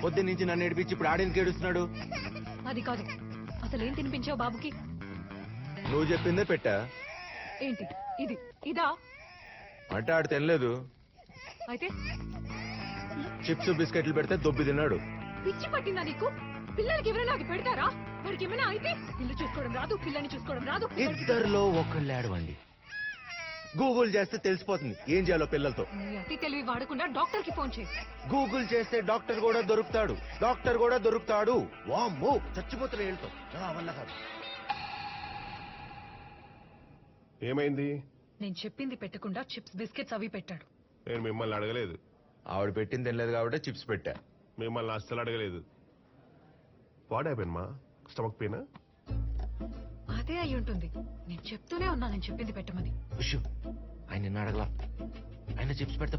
పొద్దున్న నుంచి నన్ను ఏడిపించి ఇప్పుడు ఆడేందుకు ఏడుస్తున్నాడు? అది కాదు, అసలు ఏం తినిపించావు బాబుకి? నువ్వు చెప్పిందే పెట్టా. ఏంటి ఇది? ఇదా? అంటే ఆడు తినలేదు. అయితే చిప్స్ బిస్కెట్లు పెడితే దొబ్బి తిన్నాడు. పిచ్చి పట్టిందా నీకు? పిల్లలకి ఎవరైనా అది పెడతారా? వాడికి ఏమైనా అయితే ఇల్లు చూసుకోవడం రాదు, పిల్లని చూసుకోవడం రాదు. ఇద్దరిలో ఒకళ్ళు ఆడవండి. గూగుల్ చేస్తే తెలిసిపోతుంది ఏం చేయాలో పిల్లలతో. నీ అతి తెలివి వాడకుండా డాక్టర్ కి ఫోన్ చేయి. గూగుల్ చేస్తే డాక్టర్ కూడా దొరుకుతాడు. డాక్టర్ కూడా దొరుకుతాడు. వామ్మో, చచ్చిపోతున్న ఏళ్ళతో నా వల్ల కాదు. ఏమైంది? నేను చెప్పింది పెట్టకుండా చిప్స్ బిస్కెట్స్ అవి పెట్టాడు. నేను మిమ్మల్ని అడగలేదు. ఆవిడ పెట్టింది తినలేదు కాబట్టి చిప్స్ పెట్టా. మిమ్మల్ని అస్సలు అడగలేదు. వాట్ హ్యాపెన్ మా? Stomach pain? అదే అయి ఉంటుంది. నేను చెప్తూనే ఉన్నా నేను చెప్పింది పెట్టమని. ఆయన నిన్న అడగలా. ఆయన చిప్స్ పెడితే